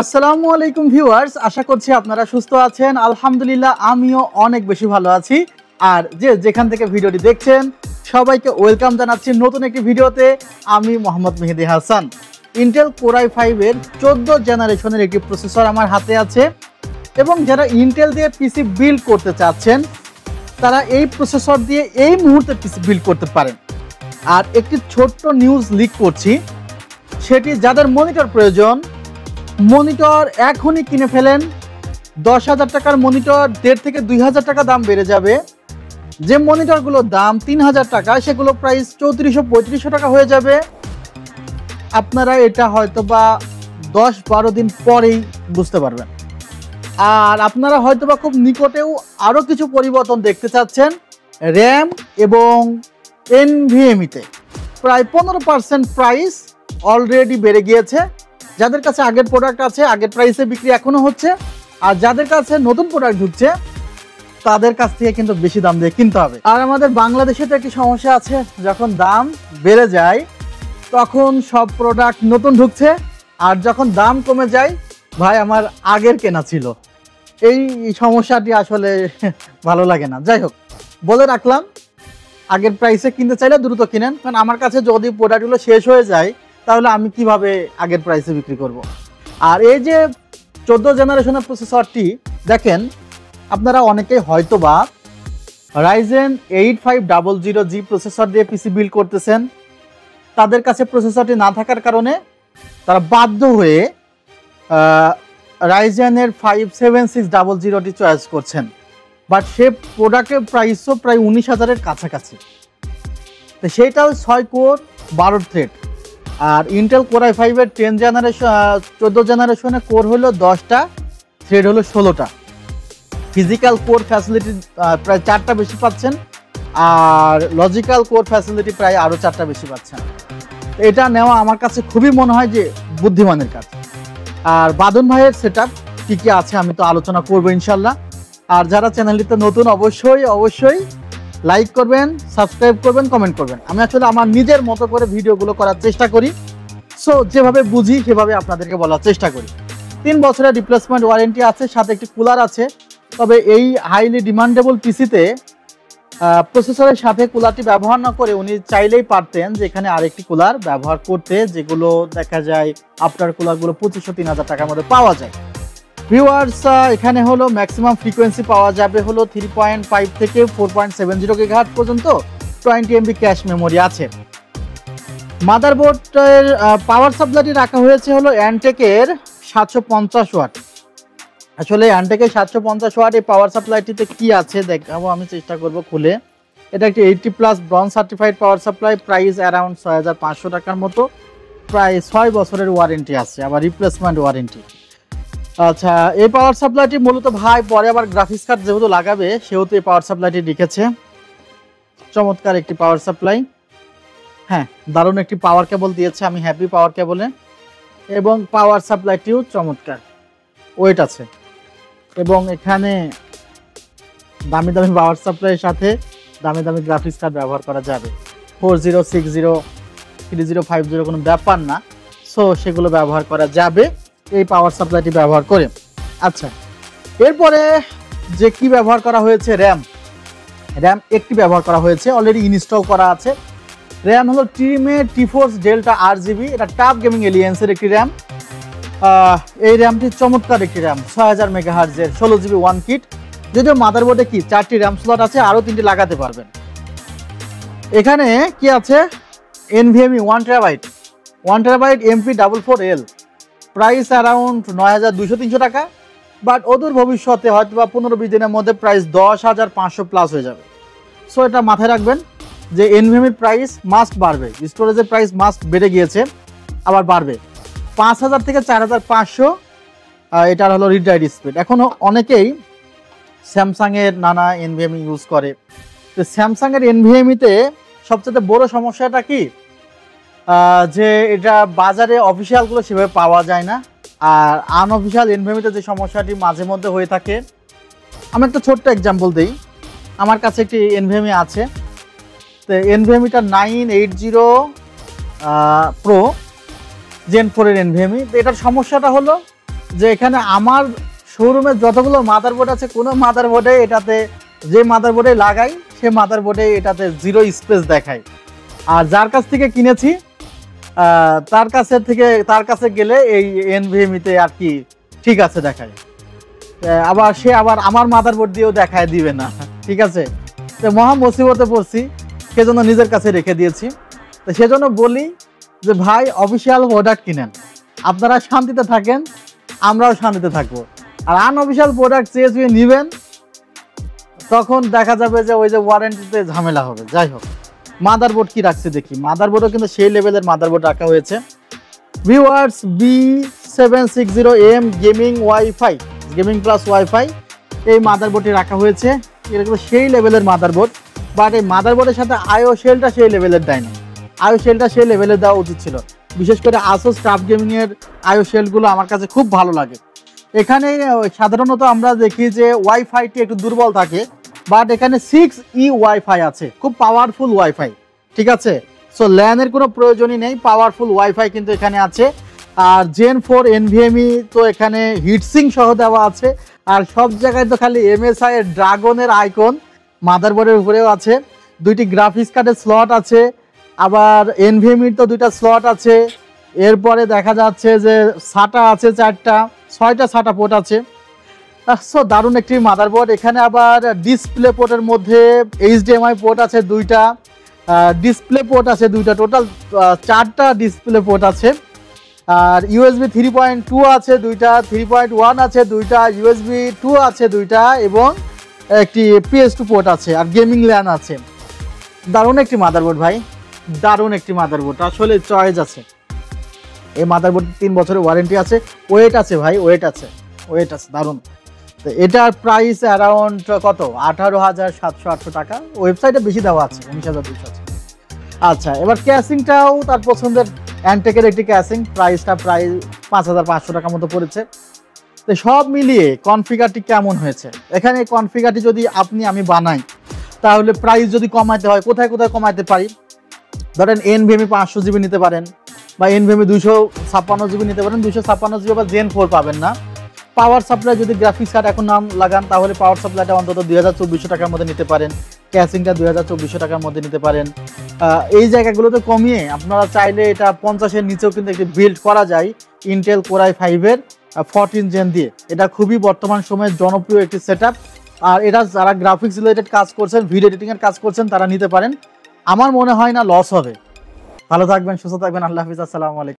আসসালামু আলাইকুম ভিউয়ার্স, আশা করছি আপনারা সুস্থ আছেন। আলহামদুলিল্লাহ আমিও অনেক বেশি ভালো আছি। আর যেখান থেকে ভিডিওটি দেখছেন সবাইকে ওয়েলকাম জানাচ্ছি নতুন একটি ভিডিওতে। আমি Mohammad Mehedi Hasan. Intel core i5 এর 14 জেনারেশনের একটি প্রসেসর আমার হাতে আছে এবং যারা ইন্টেল দিয়ে পিসি বিল্ড করতে চাচ্ছেন তারা এই প্রসেসর দিয়ে এই মুহূর্তে পিসি বিল্ড করতে পারেন। আর একটি ছোট্ট নিউজ লিক করছি, সেটি যাদের মনিটর প্রয়োজন মনিটর এখনই কিনে ফেলেন। 10,000 টাকার মনিটর 1,500 থেকে 2,000 টাকা দাম বেড়ে যাবে। যে মনিটরগুলোর দাম 3,000 টাকা সেগুলো প্রাইস 3400-3500 টাকা হয়ে যাবে। আপনারা এটা হয়তো বা 10-12 দিন পরেই বুঝতে পারবেন। আর আপনারা হয়তো বা খুব নিকটেও আরও কিছু পরিবর্তন দেখতে চাচ্ছেন। র্যাম এবং এনভিএমিতে প্রায় 15% প্রাইস অলরেডি বেড়ে গিয়েছে। যাদের কাছে আগের প্রোডাক্ট আছে আগের প্রাইসে বিক্রি এখনো হচ্ছে, আর যাদের কাছে নতুন প্রোডাক্ট ঢুকছে তাদের কাছ থেকে কিন্তু বেশি দাম দিয়ে কিনতে হবে। আর আমাদের বাংলাদেশে তো একটি সমস্যা আছে, যখন দাম বেড়ে যায় তখন সব প্রোডাক্ট নতুন ঢুকছে, আর যখন দাম কমে যায় ভাই আমার আগের কেনা ছিল। এই সমস্যাটি আসলে ভালো লাগে না। যাই হোক, বলে রাখলাম আগের প্রাইসে কিনতে চাইলে দ্রুত কিনেন, কারণ আমার কাছে যদি প্রোডাক্টগুলো শেষ হয়ে যায় তাহলে আমি কিভাবে আগের প্রাইসে বিক্রি করব। আর এই যে 14 জেনারেশনের প্রসেসরটি দেখেন, আপনারা অনেকেই হয়তোবা Ryzen 8500G প্রসেসর দিয়ে পিসি বিল্ড করতেছেন। তাদের কাছে প্রসেসরটি না থাকার কারণে তারা বাধ্য হয়ে Ryzen এর 5760টি চয়েস করছেন, বাট সে প্রোডাক্টের প্রাইসও প্রায় 19,000-এর কাছাকাছি। তো সেইটাও 6 কোর 12 থ্রেড। আর ইন্টেল কোর i5 এর 14 জেনারেশনে কোর হলো 10টা, থ্রেড হলো 16টা। ফিজিক্যাল কোর ফ্যাসিলিটি প্রায় 4টা বেশি পাচ্ছেন, আর লজিক্যাল কোর ফ্যাসিলিটি প্রায় আরও 4টা বেশি পাচ্ছেন। এটা নেওয়া আমার কাছে খুবই মনে হয় যে বুদ্ধিমানের কাজ। আর বাদন ভাইয়ের সেটআপ কী কী আছে আমি তো আলোচনা করবো ইনশাল্লাহ। আর যারা চ্যানেলটিতে নতুন অবশ্যই লাইক করবেন, সাবস্ক্রাইব করবেন, কমেন্ট করবেন। আমি আসলে আমার নিজের মতো করে ভিডিওগুলো করার চেষ্টা করি, সো যেভাবে বুঝি সেভাবে আপনাদেরকে বলার চেষ্টা করি। 3 বছরের রিপ্লেসমেন্ট ওয়ারেন্টি আছে, সাথে একটি কুলার আছে। তবে এই হাইলি ডিমান্ডেবল পিসিতে প্রসেসরের সাথে কুলারটি ব্যবহার না করে উনি চাইলেই পারতেন যে এখানে আরেকটি কুলার ব্যবহার করতে, যেগুলো দেখা যায় আফটার কুলারগুলো 2500-3000 টাকার মধ্যে পাওয়া যায়। ভিউয়ার্স, এখানে হলো ম্যাক্সিমাম ফ্রিকোয়েন্সি পাওয়া যাবে হলো 3.5 থেকে 4.70 GHz পর্যন্ত। 20 MB ক্যাশ মেমোরি আছে। মাদারবোর্ডের পাওয়ার সাপ্লাইটি রাখা হয়েছে হলো অ্যানটেকের 750 ওয়াট। আসলে অ্যানটেকের 750 ওয়াট এই পাওয়ার সাপ্লাইটিতে কি আছে দেখাবো, আমি চেষ্টা করব খুলে। এটা একটি 80+ bronze certified power supply, price around 6500 টাকার মতো। প্রায় 6 বছরের ওয়ারেন্টি আছে, আবার রিপ্লেসমেন্ট ওয়ারেন্টি। আচ্ছা, এই পাওয়ার সাপ্লাইটি মূলত ভাই পরে আবার গ্রাফিক্স কার্ড যেহেতু লাগাবে সেহেতু এই পাওয়ার সাপ্লাইটি লিখেছে। চমৎকার একটি পাওয়ার সাপ্লাই। হ্যাঁ, দারুণ একটি পাওয়ার কেবল দিয়েছে, আমি হ্যাপি পাওয়ার কেবলে। এবং পাওয়ার সাপ্লাইটিও চমৎকার, ওয়েট আছে। এবং এখানে দামি পাওয়ার সাপ্লাইয়ের সাথে দামি গ্রাফিক্স কার্ড ব্যবহার করা যাবে। 4060, 3050 কোনো ব্যাপার না, সো সেগুলো ব্যবহার করা যাবে এই পাওয়ার সাপ্লাইটি ব্যবহার করে। আচ্ছা, এরপরে যে কি ব্যবহার করা হয়েছে, র্যাম একটি ব্যবহার করা হয়েছে, অলরেডি ইনস্টল করা আছে। র্যাম হলো টিমে টিফোর্স ডেল্টা RGB, এটা টাফ গেমিং এলিয়েন্সের একটি র্যাম। এই র্যামটি চমৎকার একটি র্যাম, 6000 MHz এর 16 GB 1 কিট। যদিও মাদারবোর্ডে কি 4টি র্যাম স্লট আছে, আরও 3টি লাগাতে পারবেন। এখানে কি আছে, NVMe 1TB MP44L, price around 9200-300 টাকা। বাট অদূর ভবিষ্যতে হয়তো বা 15-20 দিনের মধ্যে প্রাইস 10,500+ হয়ে যাবে। সো এটা মাথায় রাখবেন যে এনভিএমির প্রাইস মাস্ট বাড়বে, স্টোরেজের প্রাইস মাস্ট বেড়ে গিয়েছে, আবার বাড়বে। 5000 থেকে 4500 এটার হলো রিড রাইট স্পিড। এখনও অনেকেই স্যামসাংয়ের নানা এনভিএমি ইউজ করে। তো স্যামসাংয়ের এনভিএমিতে সবচেয়ে বড় সমস্যাটা কি, যে এটা বাজারে অফিসিয়ালগুলো সেভাবে পাওয়া যায় না। আর আনঅফিসিয়াল এনভিএমিতে যে সমস্যাটি মাঝে মধ্যে হয়ে থাকে, আমি একটা ছোট্ট এক্সাম্পল দিই। আমার কাছে একটি এনভিএমি আছে, তো এনভিএমিটা 980 Pro Gen 4 এর এনভিএমি। তো এটার সমস্যাটা হলো যে এখানে আমার শোরুমে যতগুলো মাদারবোর্ড আছে কোনো মাদারবোর্ডে এটাতে যে মাদারবোর্ডে লাগাই সে মাদারবোর্ডে এটাতে 0 স্পেস দেখায়। আর যার কাছ থেকে কিনেছি তার কাছে গেলে এই এনভিএমিতে আর কি ঠিক আছে দেখায়। আবার সে আবার আমার মাদারবোর্ড দিয়েও দেখায় দিবে না, ঠিক আছে। তো মহা মুসিবতে পড়ছি, সেজন্য নিজের কাছে রেখে দিয়েছি। তো সেজন্য বলি যে ভাই অফিসিয়াল প্রোডাক্ট কিনেন, আপনারা শান্তিতে থাকেন, আমরাও শান্তিতে থাকবো। আর আনঅফিসিয়াল প্রোডাক্ট চেয়ে চুয়ে নেবেন, তখন দেখা যাবে যে ওই যে ওয়ারেন্টিতে ঝামেলা হবে। যাই হোক, মাদারবোর্ড কি রাখছে দেখি। মাদারবোর্ডও কিন্তু সেই লেভেলের মাদারবোর্ড রাখা হয়েছে। Viewers B760M gaming wifi, gaming plus wifi, এই মাদারবোর্ডটি রাখা হয়েছে। এটা কিন্তু সেই লেভেলের মাদারবোর্ড, বাট এই মাদারবোর্ডের সাথে আইও শেলটা সেই লেভেলের দেয়নি। আইও শেলটা সেই লেভেলের দেওয়া উচিত ছিল। বিশেষ করে আসুস টাফ গেমিংয়ের আইও শেলগুলো আমার কাছে খুব ভালো লাগে। এখানে সাধারণত আমরা দেখি যে ওয়াইফাইটি একটু দুর্বল থাকে, বাট এখানে 6E ওয়াইফাই আছে, খুব পাওয়ারফুল ওয়াইফাই, ঠিক আছে। সো ল্যানের কোনো প্রয়োজনই নেই, পাওয়ারফুল ওয়াইফাই কিন্তু এখানে আছে। আর Gen 4 NVMe তো এখানে হিটসিং সহ দেওয়া আছে। আর সব জায়গায় তো খালি MSI এর ড্রাগনের আইকন, মাদারবোর্ডের উপরেও আছে। 2টি গ্রাফিক্স কার্ডের স্লট আছে, আবার NVMe তো 2টা স্লট আছে। এরপরে দেখা যাচ্ছে যে SATA আছে 4টা, 6টা SATA পোর্ট আছে। সো দারুণ একটি মাদারবোর্ড। এখানে আবার ডিসপ্লে পোর্টের মধ্যে HDMI পোর্ট আছে 2টা, ডিসপ্লে পোর্ট আছে 2টা, টোটাল 4টা ডিসপ্লে পোর্ট আছে। আর USB 3.2 আছে 2টা, 3.1 আছে 2টা, USB 2 আছে 2টা এবং একটি PS2 পোর্ট আছে, আর গেমিং ল্যান আছে। দারুণ একটি মাদারবোর্ড ভাই, দারুণ একটি মাদারবোর্ড, আসলে চয়েস আছে। এই মাদারবোর্ড 3 বছরের ওয়ারেন্টি আছে, ওয়েট আছে ভাই, ওয়েট আছে, ওয়েট আছে, দারুণ। তো এটার প্রাইস অ্যারাউন্ড কত, 18,700-800 টাকা। ওয়েবসাইটে বেশি দেওয়া আছে, 19,200 আছে। আচ্ছা, এবার ক্যাসিংটাও তার পছন্দের অ্যান্টেকের একটি ক্যাসিং, প্রাইসটা প্রায় 5,500 টাকার মতো পড়েছে। তো সব মিলিয়ে কনফিগারটি কেমন হয়েছে, এখানে কনফিগারটি যদি আমি বানাই, তাহলে প্রাইস যদি কমাতে হয়, কোথায় কোথায় কমাতে পারি, ধরেন NVMe 500 GB নিতে পারেন, বা NVMe 256 GB নিতে পারেন। 256 GB বা Gen 4 পাবেন না। পাওয়ার সাপ্লাই যদি গ্রাফিক্স কার্ড এখন নাম লাগান, তাহলে পাওয়ার সাপ্লাইটা অন্তত 2,2400 টাকার মধ্যে নিতে পারেন, ক্যাসিংটা 2,2400 টাকার মধ্যে নিতে পারেন। এই জায়গাগুলোতে কমিয়ে আপনারা চাইলে এটা 50-এর নিচেও কিন্তু একটি বিল্ড করা যায় ইন্টেল Core i5-এর 14 Gen দিয়ে। এটা খুবই বর্তমান সময়ে জনপ্রিয় একটি সেটআপ। আর এটা যারা গ্রাফিক্স রিলেটেড কাজ করছেন, ভিডিও এডিটিংয়ের কাজ করছেন, তারা নিতে পারেন। আমার মনে হয় না লস হবে। ভালো থাকবেন, সুস্থ থাকবেন, আল্লাহ হাফিজ, আসসালামু আলাইকুম।